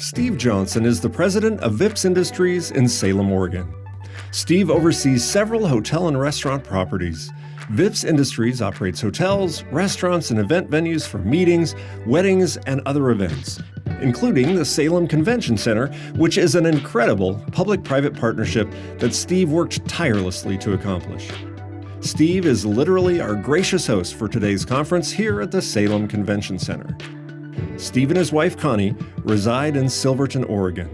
Steve Johnson is the president of Vips Industries in Salem, Oregon. Steve oversees several hotel and restaurant properties. Vips Industries operates hotels, restaurants, and event venues for meetings, weddings, and other events, including the Salem Convention Center, which is an incredible public-private partnership that Steve worked tirelessly to accomplish. Steve is literally our gracious host for today's conference here at the Salem Convention Center. Steve and his wife Connie reside in Silverton, Oregon.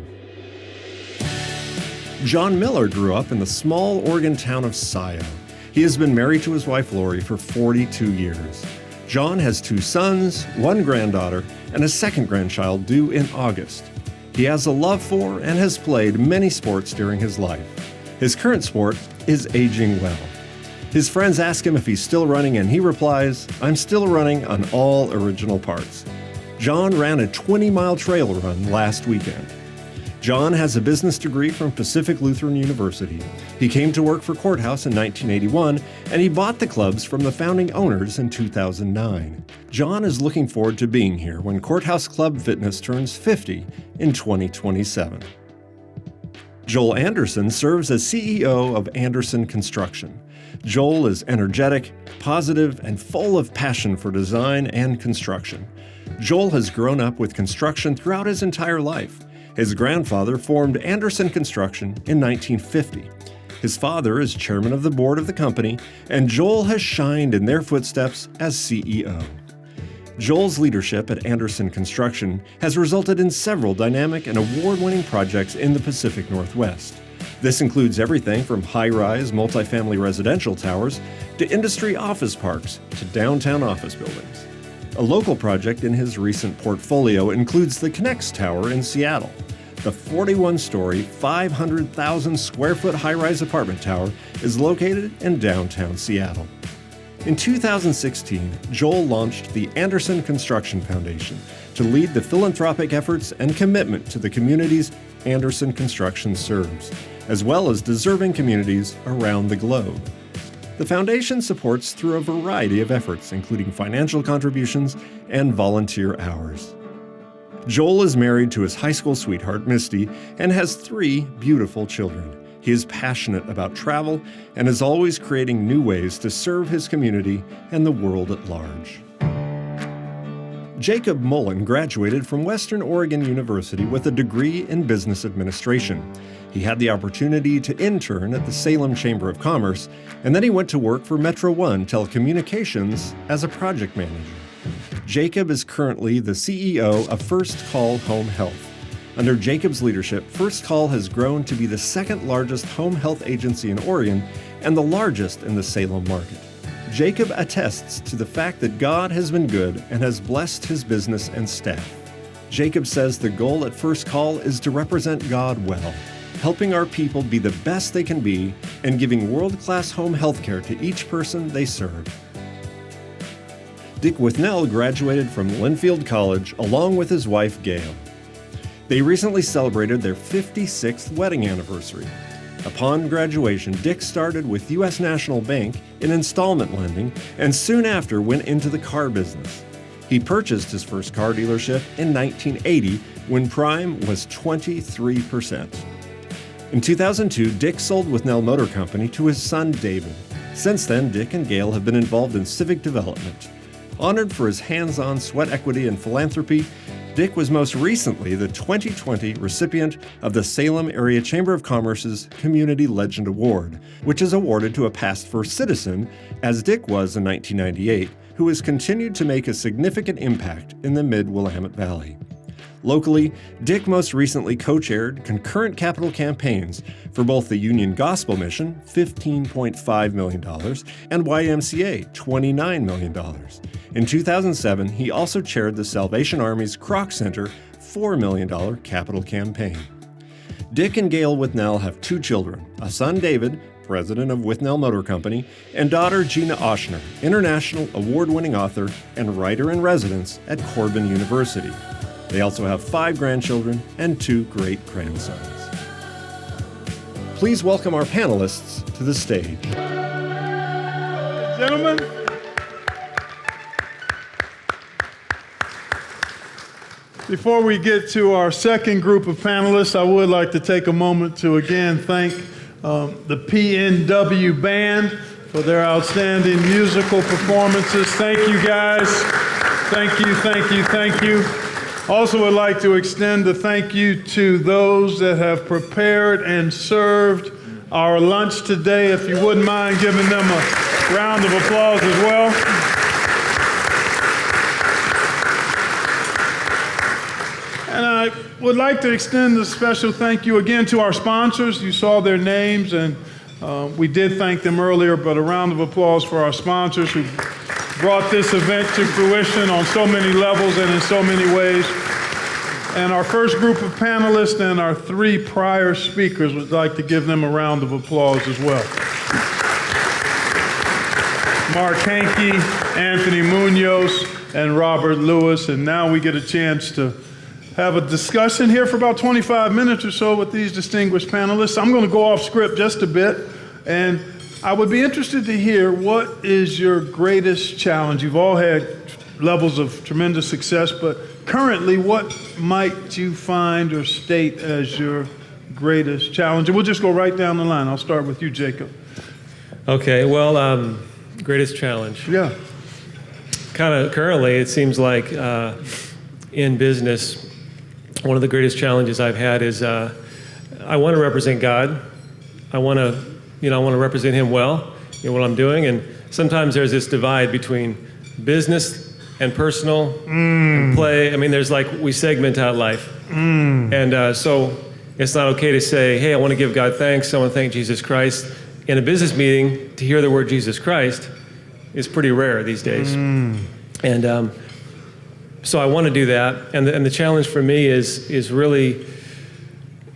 John Miller grew up in the small Oregon town of Scio. He has been married to his wife Lori for 42 years. John has 2 sons, 1 granddaughter, and a second grandchild due in August. He has a love for and has played many sports during his life. His current sport is aging well. His friends ask him if he's still running, and he replies, "I'm still running on all original parts." John ran a 20-mile trail run last weekend. John has a business degree from Pacific Lutheran University. He came to work for Courthouse in 1981, and he bought the clubs from the founding owners in 2009. John is looking forward to being here when Courthouse Club Fitness turns 50 in 2027. Joel Anderson serves as CEO of Anderson Construction. Joel is energetic, positive, and full of passion for design and construction. Joel has grown up with construction throughout his entire life. His grandfather formed Anderson Construction in 1950. His father is chairman of the board of the company, and Joel has shined in their footsteps as CEO. Joel's leadership at Anderson Construction has resulted in several dynamic and award-winning projects in the Pacific Northwest. This includes everything from high-rise multifamily residential towers to industry office parks to downtown office buildings. A local project in his recent portfolio includes the Connects Tower in Seattle. The 41-story, 500,000-square-foot high-rise apartment tower is located in downtown Seattle. In 2016, Joel launched the Anderson Construction Foundation to lead the philanthropic efforts and commitment to the communities Anderson Construction serves, as well as deserving communities around the globe. The foundation supports through a variety of efforts, including financial contributions and volunteer hours. Joel is married to his high school sweetheart, Misty, and has 3 beautiful children. He is passionate about travel and is always creating new ways to serve his community and the world at large. Jacob Mullen graduated from Western Oregon University with a degree in business administration. He had the opportunity to intern at the Salem Chamber of Commerce, and then he went to work for Metro One Telecommunications as a project manager. Jacob is currently the CEO of First Call Home Health. Under Jacob's leadership, First Call has grown to be the second largest home health agency in Oregon and the largest in the Salem market. Jacob attests to the fact that God has been good and has blessed his business and staff. Jacob says the goal at First Call is to represent God well, helping our people be the best they can be and giving world-class home health care to each person they serve. Dick Withnell graduated from Linfield College along with his wife Gail. They recently celebrated their 56th wedding anniversary. Upon graduation, Dick started with U.S. National Bank in installment lending and soon after went into the car business. He purchased his first car dealership in 1980 when prime was 23%. In 2002, Dick sold Withnell Motor Company to his son David. Since then, Dick and Gail have been involved in civic development. Honored for his hands-on sweat equity and philanthropy, Dick was most recently the 2020 recipient of the Salem Area Chamber of Commerce's Community Legend Award, which is awarded to a past first citizen, as Dick was in 1998, who has continued to make a significant impact in the Mid-Willamette Valley. Locally, Dick most recently co-chaired concurrent capital campaigns for both the Union Gospel Mission, $15.5 million, and YMCA, $29 million. In 2007, he also chaired the Salvation Army's Kroc Center $4 million capital campaign. Dick and Gail Withnell have 2 children, a son David, president of Withnell Motor Company, and daughter Gina Oshner, international award-winning author and writer-in-residence at Corban University. They also have 5 grandchildren and 2 great-grandsons. Please welcome our panelists to the stage. Gentlemen, Before we get to our second group of panelists, I would like to take a moment to again thank the PNW Band for their outstanding musical performances. Thank you, guys. Thank you, thank you, thank you. Also would like to extend a thank you to those that have prepared and served our lunch today. If you wouldn't mind giving them a round of applause as well. And I would like to extend a special thank you again to our sponsors. You saw their names, and we did thank them earlier, but a round of applause for our sponsors who brought this event to fruition on so many levels and in so many ways. And our first group of panelists and our three prior speakers would like to give them a round of applause as well. Mark Hankey, Anthony Munoz, and Robert Lewis. And now we get a chance to have a discussion here for about 25 minutes or so with these distinguished panelists. I'm going to go off script just a bit, and I would be interested to hear, what is your greatest challenge? You've all had levels of tremendous success, but currently, what might you find or state as your greatest challenge? And we'll just go right down the line. I'll start with you, Jacob. Okay, well, greatest challenge. Yeah. Kind of currently, it seems like in business, one of the greatest challenges I've had is I want to represent God. I want to represent Him well in what I'm doing. And sometimes there's this divide between business and personal and play. I mean, there's like, we segment out life. And so it's not okay to say, hey, I want to give God thanks. I want to thank Jesus Christ. In a business meeting, to hear the word Jesus Christ is pretty rare these days. And so I want to do that, and the challenge for me is really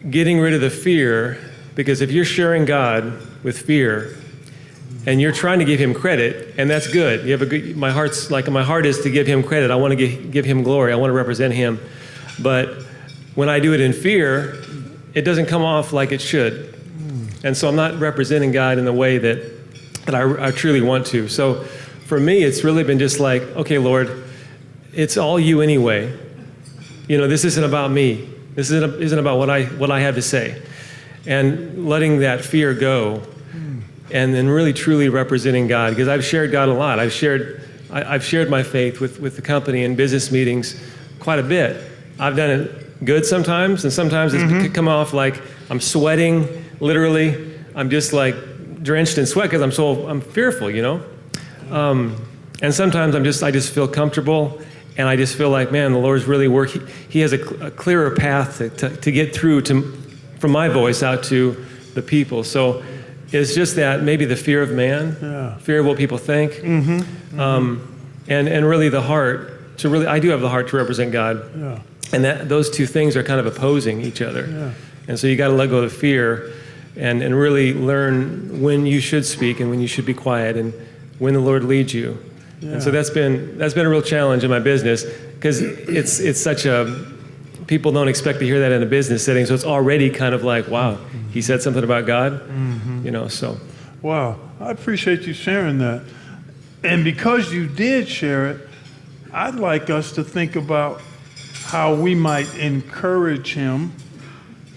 getting rid of the fear, because if you're sharing God with fear, and you're trying to give Him credit, and that's good. You have a good. My heart is to give Him credit. I want to give Him glory. I want to represent Him, but when I do it in fear, it doesn't come off like it should, and so I'm not representing God in the way that I truly want to. So for me, it's really been just like, okay, Lord, it's all You anyway. You know, this isn't about me. This isn't about what I have to say. And letting that fear go, and then really truly representing God, because I've shared God a lot. I've shared my faith with the company in business meetings quite a bit. I've done it good sometimes, and sometimes it's come off like I'm sweating, literally. I'm just like drenched in sweat because I'm fearful, you know. And sometimes I just feel comfortable. And I just feel like, man, the Lord's really working. He has a clearer path to get through from my voice out to the people. So it's just that maybe the fear of man, fear of what people think, and really the heart to really. I do have the heart to represent God, and those two things are kind of opposing each other. And so you got to let go of the fear, and really learn when you should speak and when you should be quiet, and when the Lord leads you. And so that's been a real challenge in my business, because it's such people don't expect to hear that in a business setting, so it's already kind of like, wow, he said something about God, you know, so. Wow, I appreciate you sharing that. And because you did share it, I'd like us to think about how we might encourage him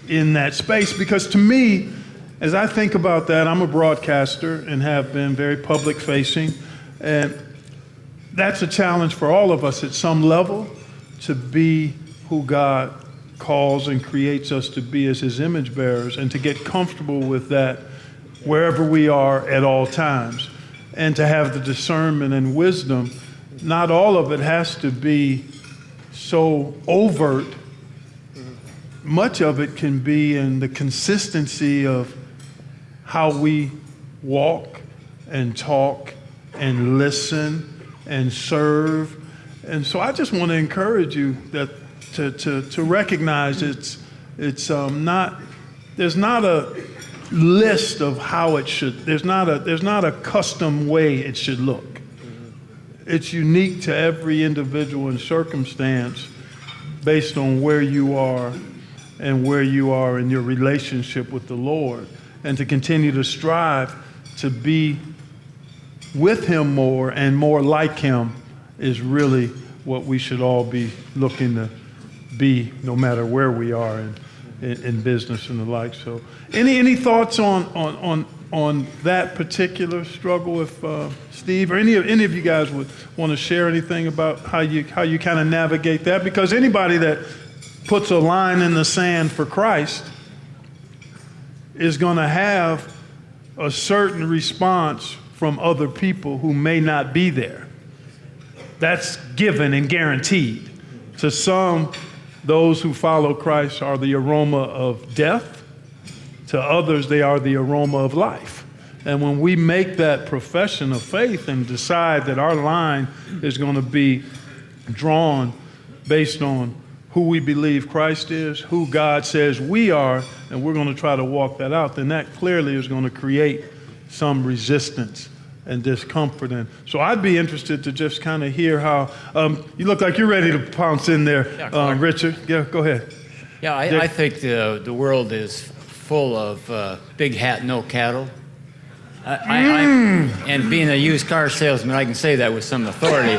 in that space, because to me, as I think about that, I'm a broadcaster and have been very public facing, and that's a challenge for all of us at some level, to be who God calls and creates us to be as His image bearers, and to get comfortable with that wherever we are at all times, and to have the discernment and wisdom. Not all of it has to be so overt. Much of it can be in the consistency of how we walk and talk and listen and serve. And so I just want to encourage you that to recognize it's not, there's not a list of how it should, there's not a custom way it should look. It's unique to every individual and circumstance based on where you are and where you are in your relationship with the Lord, and to continue to strive to be with Him more and more like Him is really what we should all be looking to be no matter where we are in business and the like. So any thoughts on that particular struggle with Steve, or any of you guys would want to share anything about how you kind of navigate that? Because anybody that puts a line in the sand for Christ is going to have a certain response from other people who may not be there. That's given and guaranteed. To some, those who follow Christ are the aroma of death. To others, they are the aroma of life. And when we make that profession of faith and decide that our line is going to be drawn based on who we believe Christ is, who God says we are, and we're going to try to walk that out, then that clearly is going to create some resistance and discomfort. And so I'd be interested to just kind of hear how, you look like you're ready to pounce in there, Richard. Yeah, go ahead. Yeah, I think the world is full of big hat, no cattle. And being a used car salesman, I can say that with some authority.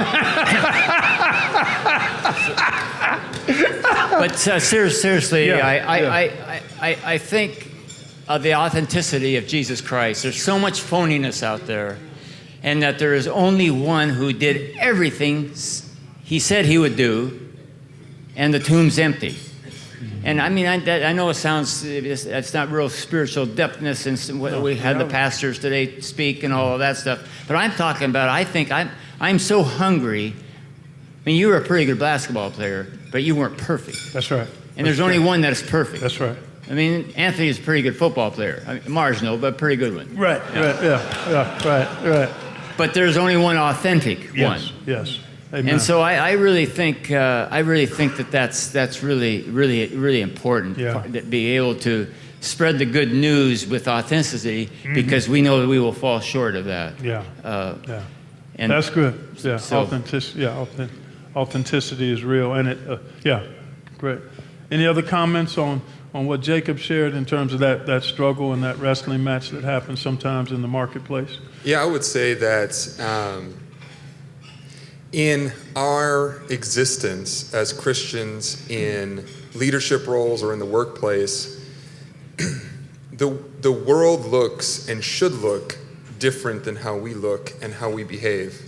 But seriously, I think of the authenticity of Jesus Christ. There's so much phoniness out there, and that there is only one who did everything he said he would do, and the tomb's empty. And I mean, I know it sounds, it's not real spiritual depthness, and what we had the pastors today speak and all of that stuff. But I'm talking about, I think I'm so hungry. I mean, you were a pretty good basketball player, but you weren't perfect. That's right. And there's only one that is perfect. That's right. I mean, Anthony is a pretty good football player. I mean, marginal, but a pretty good one. Right, right. But there's only one authentic one. Yes. Amen. And so I really think that that's really important. To be able to spread the good news with authenticity, because we know that we will fall short of that. And that's good. Yeah, so, authenticity is real, and great. Any other comments on what Jacob shared in terms of that struggle and that wrestling match that happens sometimes in the marketplace? Yeah, I would say that in our existence as Christians in leadership roles or in the workplace, the world looks and should look different than how we look and how we behave.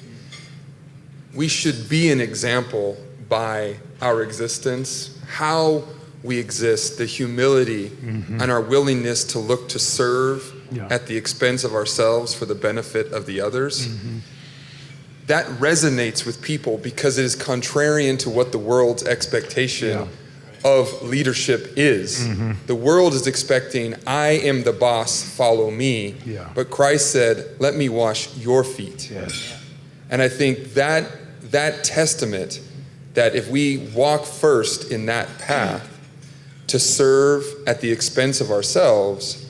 We should be an example by our existence, how we exist, the humility and our willingness to look to serve at the expense of ourselves for the benefit of the others. That resonates with people because it is contrarian to what the world's expectation of leadership is. The world is expecting, I am the boss, follow me. But Christ said, let me wash your feet. And I think that testament, that if we walk first in that path to serve at the expense of ourselves,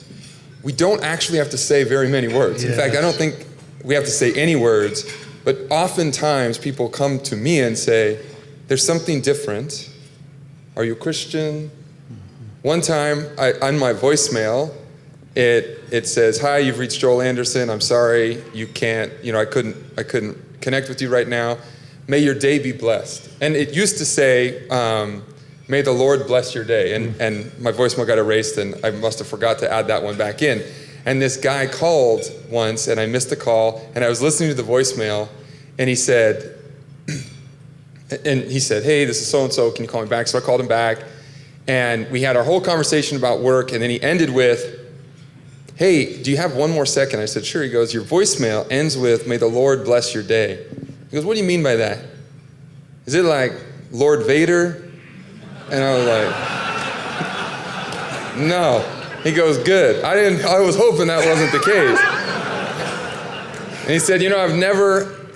we don't actually have to say very many words. In fact, I don't think we have to say any words, but oftentimes people come to me and say, there's something different. Are you a Christian? One time on my voicemail, it says, hi, you've reached Joel Anderson. I'm sorry, you can't, I couldn't connect with you right now. May your day be blessed. And it used to say, may the Lord bless your day. And my voicemail got erased, and I must have forgot to add that one back in. And this guy called once, and I missed the call, and I was listening to the voicemail, and he said, hey, this is so-and-so, can you call me back? So I called him back, and we had our whole conversation about work, and then he ended with, hey, do you have one more second? I said, sure. He goes, your voicemail ends with, may the Lord bless your day. He goes, what do you mean by that? Is it like Lord Vader? And I was like, no. He goes, good. I was hoping that wasn't the case. And he said,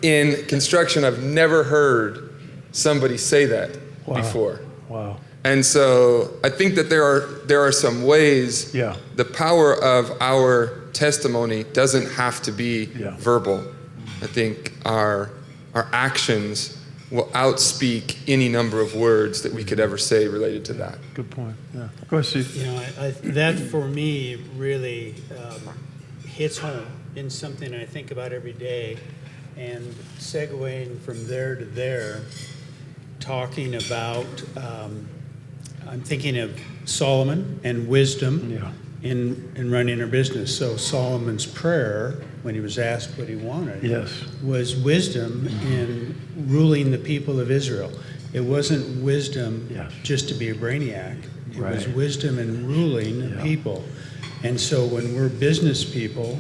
in construction, I've never heard somebody say that before. Wow. And so I think that there are some ways the power of our testimony doesn't have to be verbal. I think our actions will outspeak any number of words that we could ever say related to that. Good point. Yeah. Go ahead, Steve. That for me really hits home in something I think about every day, and segueing from there to there, talking about I'm thinking of Solomon and wisdom in running our business. So Solomon's prayer, when he was asked what he wanted, was wisdom in ruling the people of Israel. It wasn't wisdom just to be a brainiac. It was wisdom in ruling people. And so when we're business people,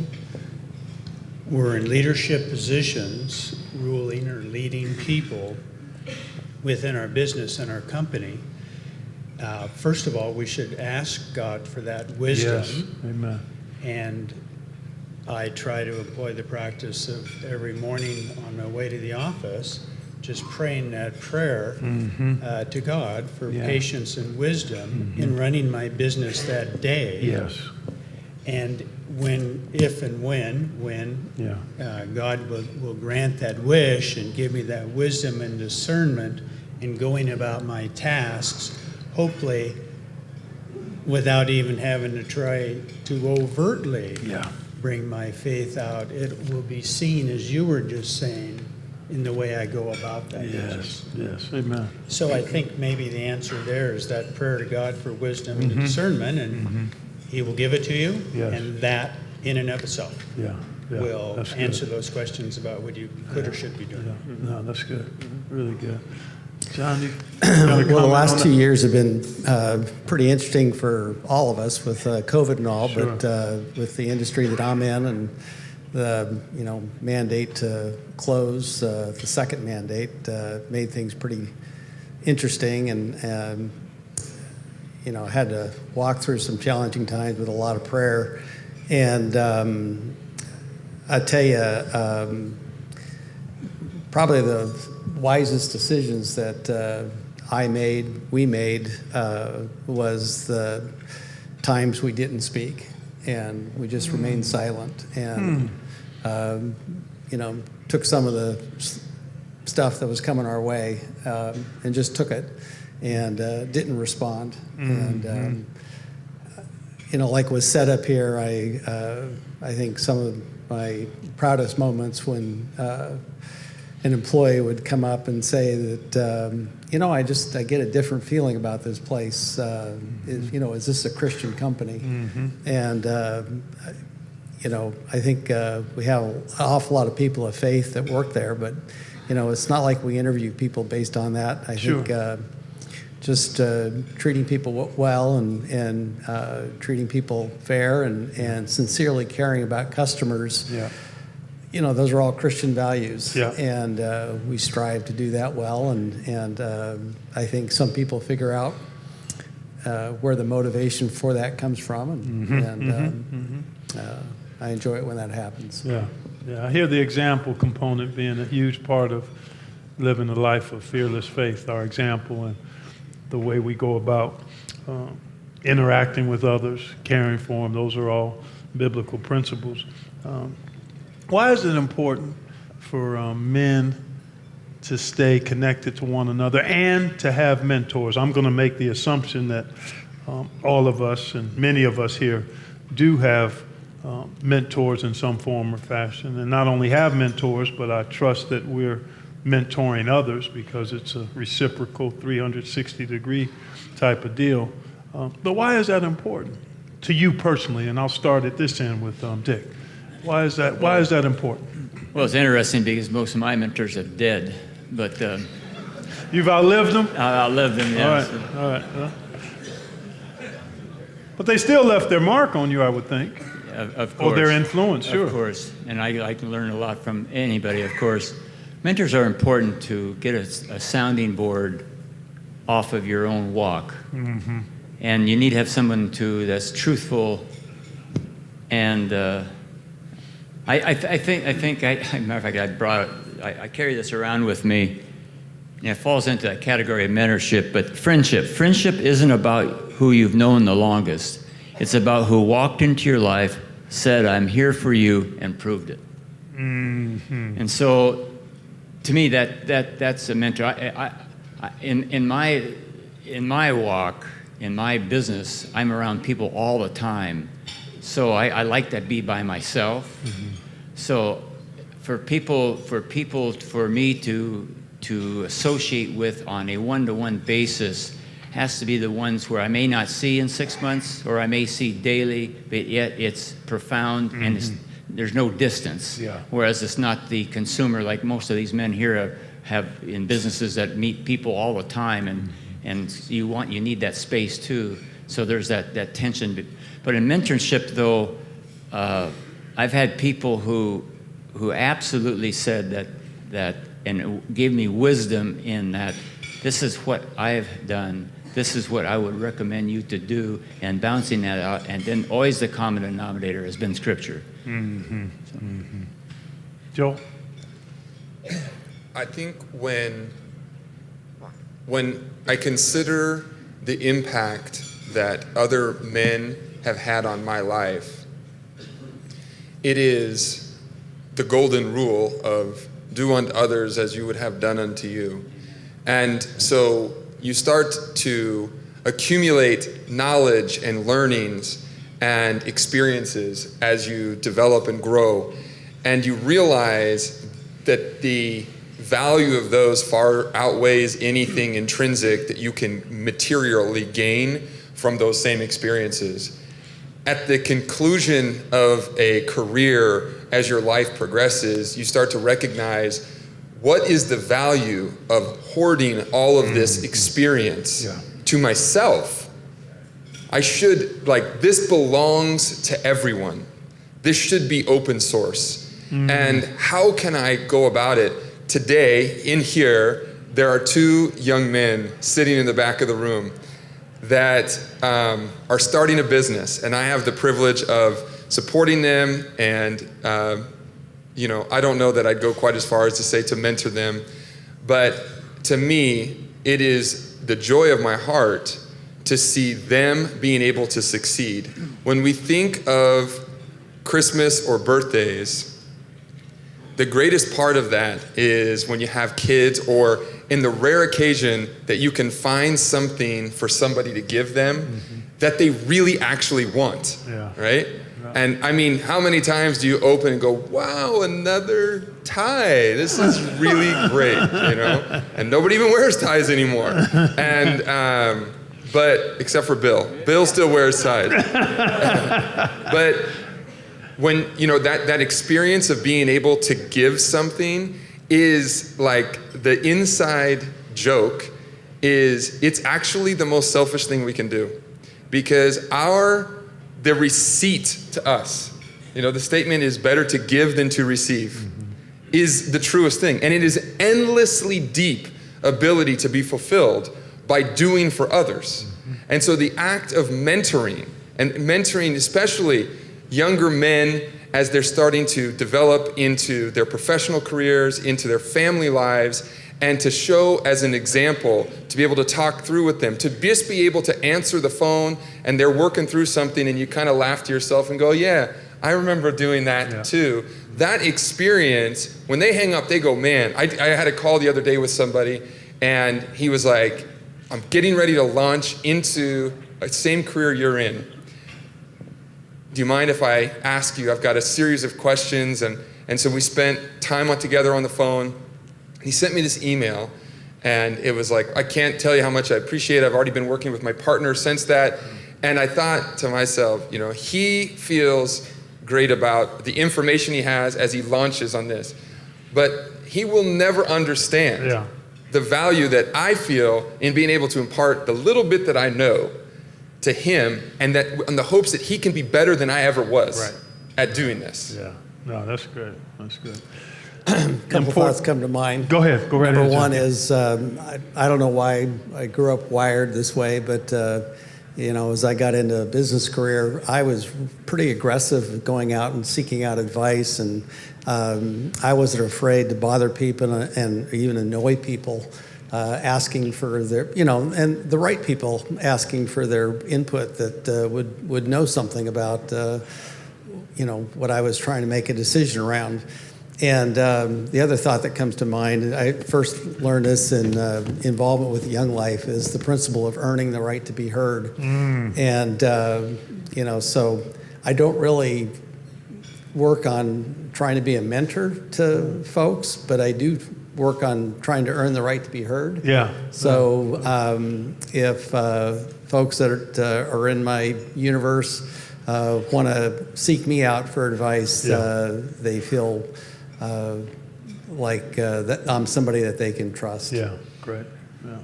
we're in leadership positions, ruling or leading people within our business and our company. First of all, we should ask God for that wisdom. Yes. Amen. And I try to employ the practice of every morning on my way to the office, just praying that prayer to God for patience and wisdom in running my business that day. Yes. And if and when God will grant that wish and give me that wisdom and discernment in going about my tasks, hopefully without even having to try to overtly bring my faith out, it will be seen, as you were just saying, in the way I go about that. Yes, amen. So I think maybe the answer there is that prayer to God for wisdom and discernment, and He will give it to you, and that in and of itself will answer those questions about what you could or should be doing. No, that's good. Really good. John, you well, the last 2 years have been pretty interesting for all of us with COVID and all, but with the industry that I'm in and the mandate to close, the second mandate made things pretty interesting, and had to walk through some challenging times with a lot of prayer. And I tell you, probably the wisest decisions that we made was the times we didn't speak and we just remained silent and took some of the stuff that was coming our way and just took it and didn't respond. And like was said up here, I think some of my proudest moments when an employee would come up and say that, I get a different feeling about this place. Is this a Christian company? And, I think we have an awful lot of people of faith that work there, but, it's not like we interview people based on that. I think just treating people well and treating people fair and sincerely caring about customers. Those are all Christian values, and we strive to do that well. And I think some people figure out where the motivation for that comes from, and I enjoy it when that happens. I hear the example component being a huge part of living a life of fearless faith. Our example and the way we go about interacting with others, caring for them. Those are all biblical principles. Why is it important for men to stay connected to one another and to have mentors? I'm going to make the assumption that all of us and many of us here do have mentors in some form or fashion, and not only have mentors, but I trust that we're mentoring others because it's a reciprocal 360-degree type of deal. But why is that important to you personally? And I'll start at this end with Dick. Why is that important? Well, it's interesting because most of my mentors are dead, but you've outlived them? I outlived them, yes. All right. But they still left their mark on you, I would think. Of course. Or their influence, sure. Of course. And I can learn a lot from anybody, of course. Mentors are important to get a sounding board off of your own walk. And you need to have someone that's truthful. And I think, matter of fact, I carry this around with me. And it falls into that category of mentorship, but friendship. Friendship isn't about who you've known the longest. It's about who walked into your life, said, "I'm here for you," and proved it. And so, to me, that's a mentor. In my walk, in my business, I'm around people all the time. So I like to be by myself. So for me to associate with on a one-to-one basis has to be the ones where I may not see in 6 months, or I may see daily, but yet it's profound and there's no distance. Yeah. Whereas it's not the consumer, like most of these men here have in businesses that meet people all the time, and you need that space too. So there's that tension. But in mentorship, though, I've had people who absolutely said that and gave me wisdom in that this is what I've done, this is what I would recommend you to do, and bouncing that out, and then always the common denominator has been Scripture. Joe? I think when I consider the impact that other men have had on my life, it is the golden rule of do unto others as you would have done unto you. And so you start to accumulate knowledge and learnings and experiences as you develop and grow. And you realize that the value of those far outweighs anything intrinsic that you can materially gain from those same experiences. At the conclusion of a career, as your life progresses, you start to recognize what is the value of hoarding all of this experience to myself. I should, this belongs to everyone. This should be open source. And how can I go about it? Today, in here, there are two young men sitting in the back of the room that are starting a business, and I have the privilege of supporting them, and I don't know that I'd go quite as far as to say to mentor them, but to me, it is the joy of my heart to see them being able to succeed. When we think of Christmas or birthdays, the greatest part of that is when you have kids, or in the rare occasion that you can find something for somebody to give them that they really actually want, right? And I mean, how many times do you open and go, wow, another tie. This is really great, And nobody even wears ties anymore. And, but except for Bill. Bill still wears ties. But when, that experience of being able to give something is like the inside joke is it's actually the most selfish thing we can do, because the receipt to us, the statement is better to give than to receive, is the truest thing. And it is endlessly deep ability to be fulfilled by doing for others. And so the act of mentoring, and mentoring especially younger men as they're starting to develop into their professional careers, into their family lives, and to show as an example, to be able to talk through with them, to just be able to answer the phone and they're working through something and you kind of laugh to yourself and go, yeah, I remember doing that too. That experience, when they hang up, they go, man, I had a call the other day with somebody and he was like, I'm getting ready to launch into the same career you're in. Do you mind if I ask you? I've got a series of questions. And so we spent time together on the phone. He sent me this email, and it was like, I can't tell you how much I appreciate it. I've already been working with my partner since that. And I thought to myself, he feels great about the information he has as he launches on this. But he will never understand the value that I feel in being able to impart the little bit that I know to him, and the hopes that he can be better than I ever was at doing this. Yeah, no, that's good. That's good. A couple thoughts come to mind. Go ahead. Go right ahead. Number one is, I don't know why I grew up wired this way, but as I got into a business career, I was pretty aggressive going out and seeking out advice, and I wasn't afraid to bother people and even annoy people. Asking for their, and the right people asking for their input that would know something about, what I was trying to make a decision around. And the other thought that comes to mind, I first learned this in involvement with Young Life, is the principle of earning the right to be heard. And, so I don't really work on trying to be a mentor to folks, but I do work on trying to earn the right to be heard. Yeah. So if folks that are in my universe want to seek me out for advice, they feel like that I'm somebody that they can trust. Yeah, great. Yeah.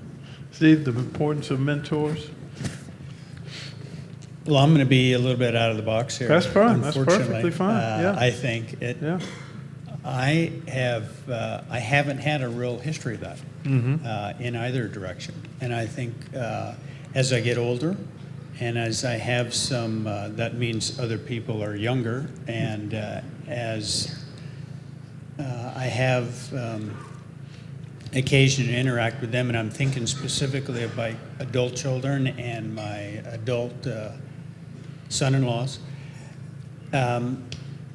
Steve, the importance of mentors? Well, I'm going to be a little bit out of the box here. That's fine. That's unfortunately. perfectly fine. Yeah. I think it. Yeah. I haven't had a real history of that in either direction, and I think as I get older, and as I have some, that means other people are younger, and as I have occasion to interact with them, and I'm thinking specifically of my adult children and my adult son-in-laws.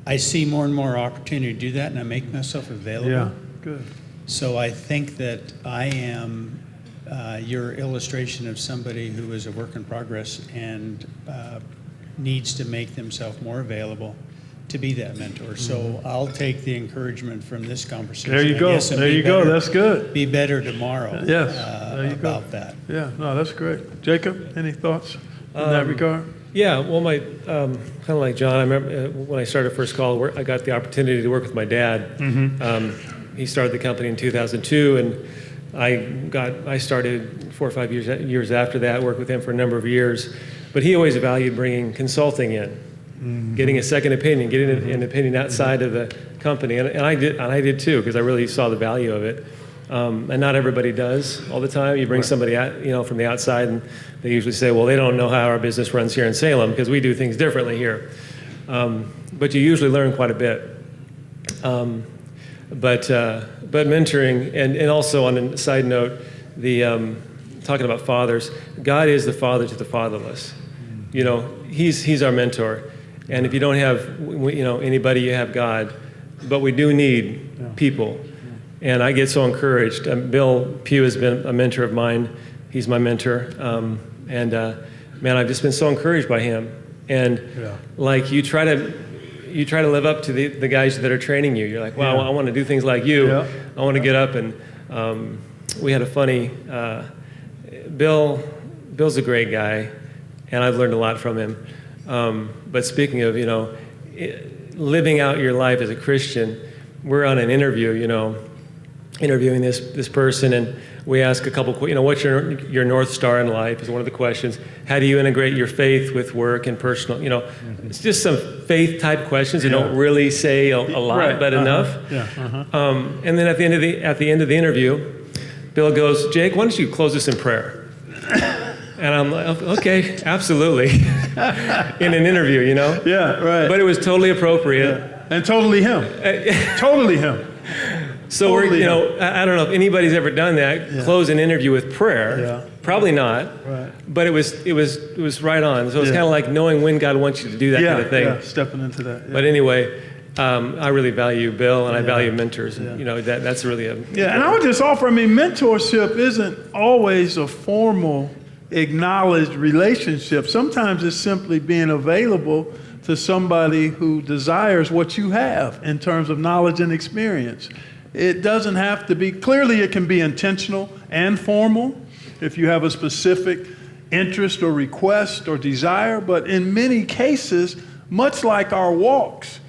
I see more and more opportunity to do that, and I make myself available. Yeah, good. So I think that I am your illustration of somebody who is a work in progress and needs to make themselves more available to be that mentor. So I'll take the encouragement from this conversation. There you I go. guess, and There be you go. better- That's good. Be better tomorrow. Yes, there you go. About that. Yeah, no, that's great. Jacob, any thoughts in that regard? Yeah, well, my kind of like John. I remember when I started First Call, I got the opportunity to work with my dad. He started the company in 2002, and I started 4 or 5 years after that. Worked with him for a number of years, but he always valued bringing consulting in, getting a second opinion, getting an opinion outside of the company, and I did too, because I really saw the value of it. And not everybody does all the time. You bring somebody out, from the outside, and they usually say, well, they don't know how our business runs here in Salem because we do things differently here. But you usually learn quite a bit. But mentoring, and also on a side note, talking about fathers, God is the father to the fatherless. He's our mentor. And if you don't have, anybody, you have God. But we do need people. And I get so encouraged. Bill Pugh has been a mentor of mine. He's my mentor. Man, I've just been so encouraged by him. And like you try to live up to the guys that are training you. You're like, wow, I want to do things like you. Yeah. I want to get up and we had a funny. Bill's a great guy, and I've learned a lot from him. But speaking of living out your life as a Christian, we're on an interview, interviewing this person, and we ask a couple, what's your North Star in life is one of the questions. How do you integrate your faith with work and personal, it's just some faith type questions. You don't really say a lot, but enough. And then at the end of the interview, Bill goes, Jake, why don't you close us in prayer? And I'm like, okay, absolutely. In an interview, Yeah, right. But it was totally appropriate. Yeah. And totally him. Totally him. So totally I don't know if anybody's ever done that. Yeah. Close an interview with prayer. Yeah. Probably not. Right. But it was right on. So it's kind of like knowing when God wants you to do that kind of thing. Yeah, stepping into that. Yeah. But anyway, I really value Bill, and I value mentors. Yeah. That's really a and I would just offer. Mentorship isn't always a formal, acknowledged relationship. Sometimes it's simply being available to somebody who desires what you have in terms of knowledge and experience. It doesn't have to be, clearly it can be intentional and formal if you have a specific interest or request or desire, but in many cases, much like our walks,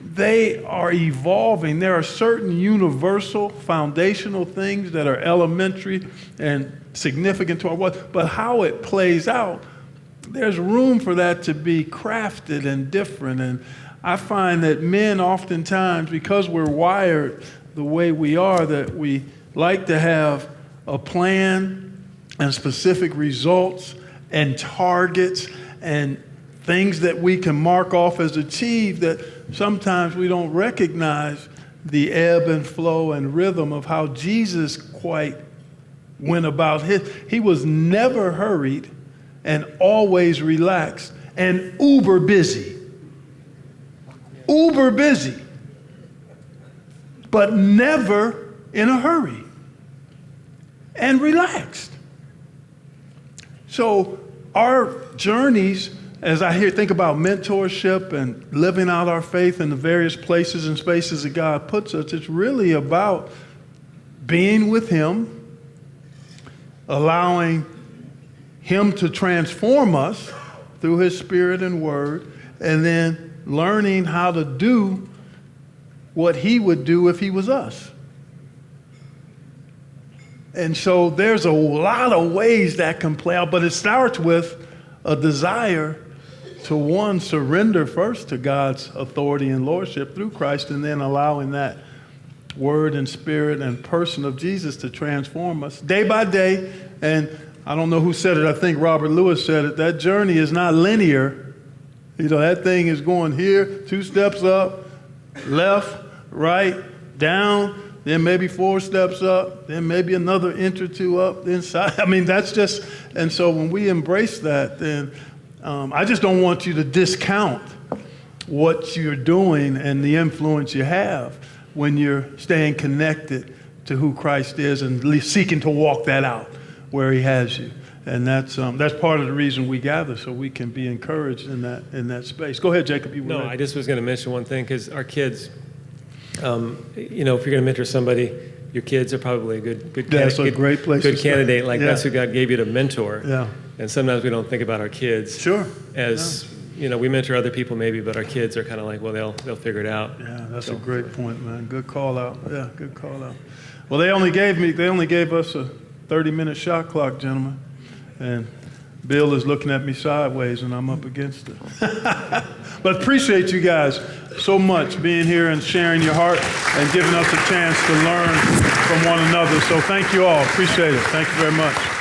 they are evolving. There are certain universal, foundational things that are elementary and significant to our walk, but how it plays out, there's room for that to be crafted and different. And I find that men oftentimes, because we're wired the way we are, that we like to have a plan and specific results and targets and things that we can mark off as achieved, that sometimes we don't recognize the ebb and flow and rhythm of how Jesus quite went about his. He was never hurried and always relaxed and uber busy. Uber busy, but never in a hurry and relaxed. So our journeys, as I think about mentorship and living out our faith in the various places and spaces that God puts us, it's really about being with him, allowing him to transform us through his spirit and word, and then learning how to do what he would do if he was us. And so there's a lot of ways that can play out, but it starts with a desire to, one, surrender first to God's authority and lordship through Christ, and then allowing that word and spirit and person of Jesus to transform us day by day. And I don't know who said it. I think Robert Lewis said it. That journey is not linear. You know, that thing is going here, 2 steps up, left, right, down, then maybe 4 steps up, then maybe another inch or 2 up, then side. I mean, that's just, and so when we embrace that, then I just don't want you to discount what you're doing and the influence you have when you're staying connected to who Christ is and seeking to walk that out where he has you. And that's part of the reason we gather, so we can be encouraged in that space. Go ahead, Jacob. You were No, ready. I just was going to mention one thing, because our kids, you know, if you're going to mentor somebody, your kids are probably a good That's a great place to good start. candidate. Like, Yeah. that's who God gave you to mentor. Yeah. And sometimes we don't think about our kids. Sure. As you know, we mentor other people maybe, but our kids are kind of like, well, they'll figure it out. Yeah, that's a great point, man. Good call out. Yeah, good call out. Well, they only gave us a 30-minute shot clock, gentlemen. And Bill is looking at me sideways, and I'm up against it. But appreciate you guys so much being here and sharing your heart and giving us a chance to learn from one another. So thank you all. Appreciate it. Thank you very much.